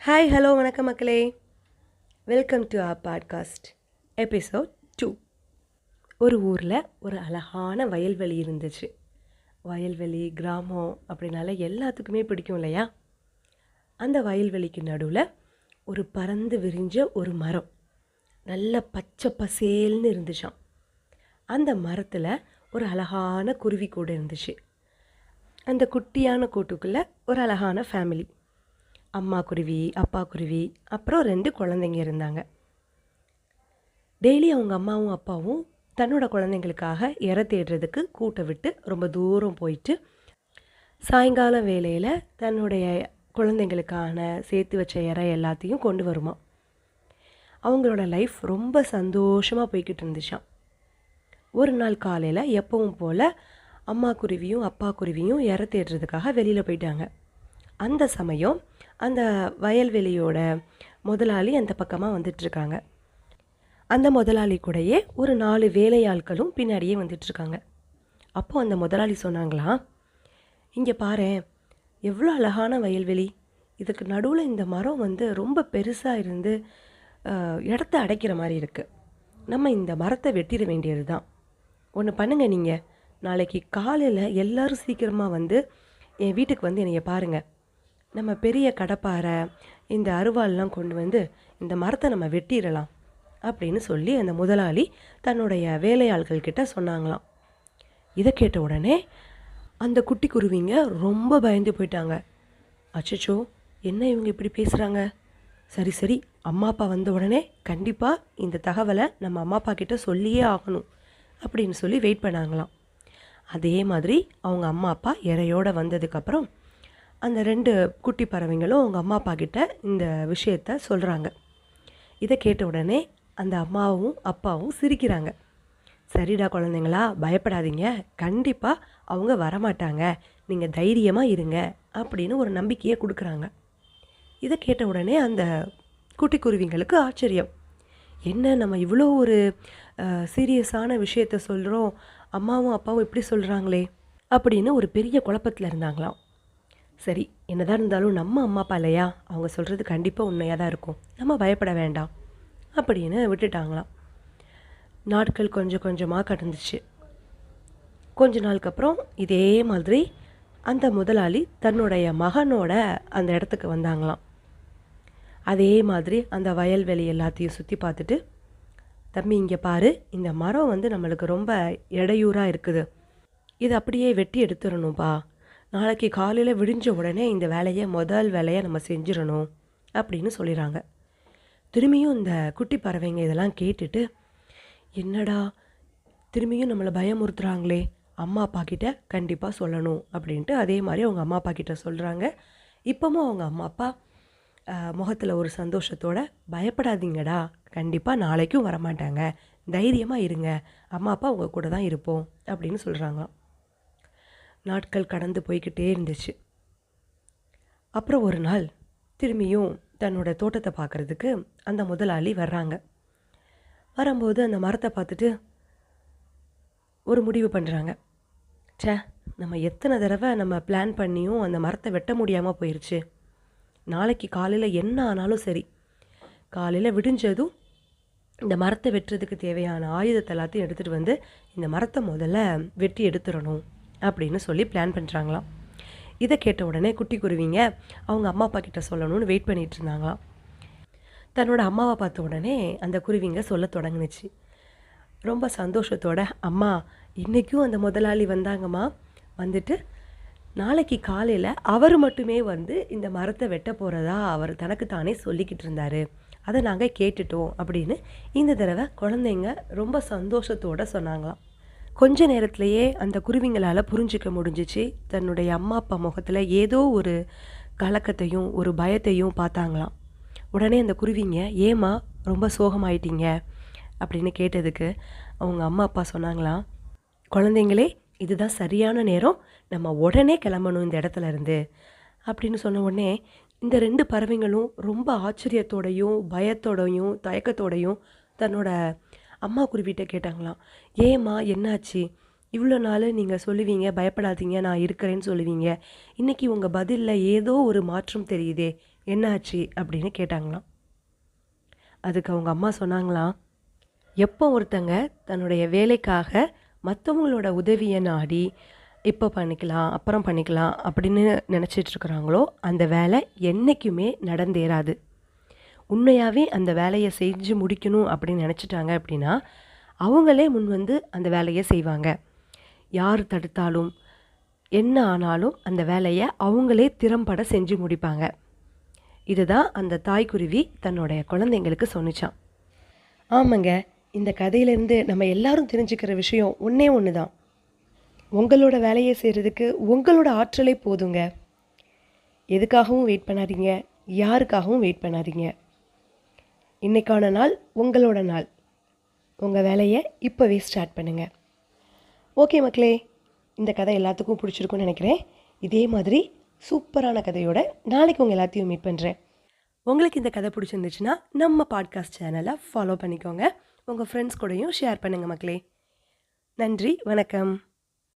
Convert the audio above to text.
Hi hello வணக்கம் மக்களே. Welcome to our podcast episode 2. ஒரு ஊரில் ஒரு அழகான வயல்வெளி இருந்துச்சு. வயல்வெளி கிராமம் அப்படின்னால எல்லாத்துக்குமே பிடிக்கும் இல்லையா? அந்த வயல்வெளிக்கு நடுவில் ஒரு பறந்து விரிஞ்ச ஒரு மரம் நல்ல பச்சை பசேல்னு இருந்துச்சாம். அந்த மரத்தில் ஒரு அழகான குருவி கூடு இருந்துச்சு. அந்த குட்டியான கூட்டுக்குள்ளே ஒரு அழகான ஃபேமிலி, அம்மா குருவி, அப்பா குருவி, அப்புறம் 2 குழந்தைங்க இருந்தாங்க. டெய்லி அவங்க அம்மாவும் அப்பாவும் தன்னோட குழந்தைங்களுக்காக இரை தேடுறதுக்கு கூட்டை விட்டு ரொம்ப தூரம் போயிட்டு சாயங்கால வேளையில் தன்னுடைய குழந்தைங்களுக்கான சேர்த்து வச்ச இறை எல்லாத்தையும் கொண்டு வருமா. அவங்களோட லைஃப் ரொம்ப சந்தோஷமாக போய்கிட்டு இருந்துச்சான். ஒரு நாள் காலையில் எப்பவும் போல் அம்மா குருவியும் அப்பா குருவியும் இரை தேடுறதுக்காக வெளியில் போயிட்டாங்க. அந்த சமயம் அந்த வயல்வெளியோட முதலாளி அந்த பக்கமாக வந்துட்டுருக்காங்க. அந்த முதலாளி கூடயே ஒரு 4 வேலையாட்களும் பின்னாடியே வந்துட்டுருக்காங்க. அப்போது அந்த முதலாளி சொன்னாங்களாம், இங்கே பாரேன், எவ்வளோ அழகான வயல்வெளி, இதுக்கு நடுவில் இந்த மரம் ரொம்ப பெருசாக இருந்து இடத்த அடைக்கிற மாதிரி இருக்குது. நம்ம இந்த மரத்தை வெட்டிட வேண்டியது தான். ஒன்று பண்ணுங்கள், நீங்கள் நாளைக்கு காலையில் எல்லோரும் சீக்கிரமாக என் வீட்டுக்கு என்னைய பாருங்கள். நம்ம பெரிய கடப்பாரை இந்த அருவாள்லாம் கொண்டு இந்த மரத்தை நம்ம வெட்டிடலாம் அப்படின்னு சொல்லி அந்த முதலாளி தன்னுடைய வேலையாள்கள்கிட்ட சொன்னாங்களாம். இதை கேட்ட உடனே அந்த குட்டி குருவிங்க ரொம்ப பயந்து போயிட்டாங்க. அச்சச்சோ, என்ன இவங்க இப்படி பேசுகிறாங்க? சரி சரி, அம்மா அப்பா வந்த உடனே கண்டிப்பாக இந்த தகவலை நம்ம அம்மா அப்பா கிட்ட சொல்லியே ஆகணும் அப்படின்னு சொல்லி வெயிட் பண்ணாங்களாம். அதே மாதிரி அவங்க அம்மா அப்பா இறையோடு வந்ததுக்கப்புறம் அந்த 2 குட்டி பறவைங்களும் அவங்க அம்மா அப்பா கிட்ட இந்த விஷயத்த சொல்கிறாங்க. இதை கேட்ட உடனே அந்த அம்மாவும் அப்பாவும் சிரிக்கிறாங்க. சரிடா குழந்தைங்களா, பயப்படாதீங்க, கண்டிப்பாக அவங்க வரமாட்டாங்க, நீங்கள் தைரியமாக இருங்க அப்படின்னு ஒரு நம்பிக்கையை கொடுக்குறாங்க. இதை கேட்ட உடனே அந்த குட்டி குருவிங்களுக்கு ஆச்சரியம். என்ன, நம்ம இவ்வளோ ஒரு சீரியஸான விஷயத்த சொல்கிறோம், அம்மாவும் அப்பாவும் இப்படி சொல்கிறாங்களே அப்படின்னு ஒரு பெரிய குழப்பத்தில் இருந்தாங்களாம். சரி, என்னதான் இருந்தாலும் நம்ம அம்மா அப்பா இல்லையா, அவங்க சொல்கிறது கண்டிப்பாக உண்மையாக தான் இருக்கும், நம்ம பயப்பட வேண்டாம் அப்படின்னு விட்டுட்டாங்களாம். நாட்கள் கொஞ்சம் கொஞ்சமாக கடந்துச்சு. கொஞ்ச நாளுக்கு அப்புறம் இதே மாதிரி அந்த முதலாளி தன்னுடைய மகனோட அந்த இடத்துக்கு வந்தாங்களாம். அதே மாதிரி அந்த வயல்வெளி எல்லாத்தையும் சுற்றி பார்த்துட்டு, தம்பி இங்கே பாரு, இந்த மரம் நம்மளுக்கு ரொம்ப இடையூறாக இருக்குது, இது அப்படியே வெட்டி எடுத்துடணும்ப்பா, நாளைக்கு காலையில் விடிஞ்ச உடனே இந்த முதல் வேலையை நம்ம செஞ்சிடணும் அப்படின்னு சொல்லிடுறாங்க. திரும்பியும் இந்த குட்டி பறவைங்க இதெல்லாம் கேட்டுட்டு, என்னடா திரும்பியும் நம்மளை பயமுறுத்துகிறாங்களே, அம்மா அப்பா கிட்ட கண்டிப்பாக சொல்லணும் அப்படின்ட்டு அதே மாதிரி அவங்க அம்மா அப்பா கிட்ட சொல்கிறாங்க. இப்போவும் அவங்க அம்மா அப்பா முகத்தில் ஒரு சந்தோஷத்தோட, பயப்படாதீங்கடா, கண்டிப்பாக நாளைக்கும் வரமாட்டாங்க, தைரியமாக இருங்க, அம்மா அப்பா உங்கள் கூட தான் இருப்போம் அப்படின்னு சொல்கிறாங்களாம். நாட்கள் கடந்து போய்கிட்டே இருந்துச்சு. அப்புறம் ஒரு நாள் திரும்பியும் தன்னோட தோட்டத்தை பார்க்குறதுக்கு அந்த முதலாளி வர்றாங்க. வரும்போது அந்த மரத்தை பார்த்துட்டு ஒரு முடிவு பண்ணுறாங்க. நம்ம எத்தனை தடவை நம்ம பிளான் பண்ணியும் அந்த மரத்தை வெட்ட முடியாமல் போயிடுச்சு. நாளைக்கு காலையில் என்ன ஆனாலும் சரி, காலையில் விடிஞ்சதும் இந்த மரத்தை வெட்டுறதுக்கு தேவையான ஆயுதத்தை எல்லாத்தையும் எடுத்துகிட்டு இந்த மரத்தை முதல்ல வெட்டி எடுத்துடணும் அப்படின்னு சொல்லி பிளான் பண்ணுறாங்களாம். இதை கேட்ட உடனே குட்டி குருவிங்க அவங்க அம்மா அப்பா கிட்ட சொல்லணும்னு வெயிட் பண்ணிகிட்டு இருந்தாங்களாம். தன்னோட அம்மாவை பார்த்த உடனே அந்த குருவிங்க சொல்ல தொடங்குனுச்சு ரொம்ப சந்தோஷத்தோட, அம்மா இன்றைக்கும் அந்த முதலாளி வந்தாங்கம்மா, நாளைக்கு காலையில் அவர் மட்டுமே இந்த மரத்தை வெட்ட போகிறதா அவர் தனக்கு தானே சொல்லிக்கிட்டு இருந்தார், அதை நாங்கள் கேட்டுட்டோம் அப்படின்னு இந்த தடவை குழந்தைங்க ரொம்ப சந்தோஷத்தோடு சொன்னாங்களாம். கொஞ்ச நேரத்திலேயே அந்த குருவிங்களால் புரிஞ்சிக்க முடிஞ்சிச்சு, தன்னுடைய அம்மா அப்பா முகத்தில் ஏதோ ஒரு கலக்கத்தையும் ஒரு பயத்தையும் பார்த்தாங்களாம். உடனே அந்த குருவிங்க, ஏம்மா ரொம்ப சோகமாயிட்டீங்க அப்படின்னு கேட்டதுக்கு அவங்க அம்மா அப்பா சொன்னாங்களாம், குழந்தைங்களே, இதுதான் சரியான நேரம், நம்ம உடனே கிளம்பணும் இந்த இடத்துல இருந்து அப்படின்னு சொன்ன உடனே இந்த 2 பறவைங்களும் ரொம்ப ஆச்சரியத்தோடையும் பயத்தோடையும் தயக்கத்தோடையும் தன்னோட அம்மா குருவிட்ட கேட்டாங்களாம், ஏம்மா என்னாச்சு, இவ்வளோ நாள் நீங்கள் சொல்லுவீங்க பயப்படாதீங்க நான் இருக்கிறேன்னு சொல்லுவீங்க, இன்றைக்கி உங்கள் பதிலில் ஏதோ ஒரு மாற்றம் தெரியுதே, என்னாச்சு அப்படின்னு கேட்டாங்களாம். அதுக்கு அவங்க அம்மா சொன்னாங்களாம், எப்போ ஒருத்தங்க தன்னுடைய வேலைக்காக மற்றவங்களோட உதவியை நாடி இப்போ பண்ணிக்கலாம் அப்புறம் பண்ணிக்கலாம் அப்படின்னு நினச்சிட்ருக்குறாங்களோ அந்த வேலை என்றைக்குமே நடந்தேறாது. உண்மையாகவே அந்த வேலையை செஞ்சு முடிக்கணும் அப்படின்னு நினச்சிட்டாங்க அப்படின்னா அவங்களே முன் வந்து அந்த வேலையை செய்வாங்க. யார் தடுத்தாலும் என்ன ஆனாலும் அந்த வேலையை அவங்களே திறம்பட செஞ்சு முடிப்பாங்க. இதுதான் அந்த தாய்க்குருவி தன்னுடைய குழந்தைங்களுக்கு சொன்னிச்சான். ஆமாங்க, இந்த கதையிலேருந்து நம்ம எல்லாரும் தெரிஞ்சுக்கிற விஷயம் ஒன்றே ஒன்று தான். உங்களோட வேலையை செய்கிறதுக்கு உங்களோட ஆற்றலே போதுங்க. எதுக்காகவும் வெயிட் பண்ணாதீங்க, யாருக்காகவும் வெயிட் பண்ணாதீங்க. இன்றைக்கான நாள் உங்களோட நாள். உங்கள் வேலையை இப்போவே ஸ்டார்ட் பண்ணுங்கள். ஓகே மக்களே, இந்த கதை எல்லாத்துக்கும் பிடிச்சிருக்குன்னு நினைக்கிறேன். இதே மாதிரி சூப்பரான கதையோட நாளைக்கு உங்கள் எல்லாத்தையும் மீட் பண்ணுறேன். உங்களுக்கு இந்த கதை பிடிச்சிருந்துச்சுன்னா நம்ம பாட்காஸ்ட் சேனலை ஃபாலோ பண்ணிக்கோங்க. உங்கள் ஃப்ரெண்ட்ஸ் கூடயும் ஷேர் பண்ணுங்கள் மக்களே. நன்றி, வணக்கம்.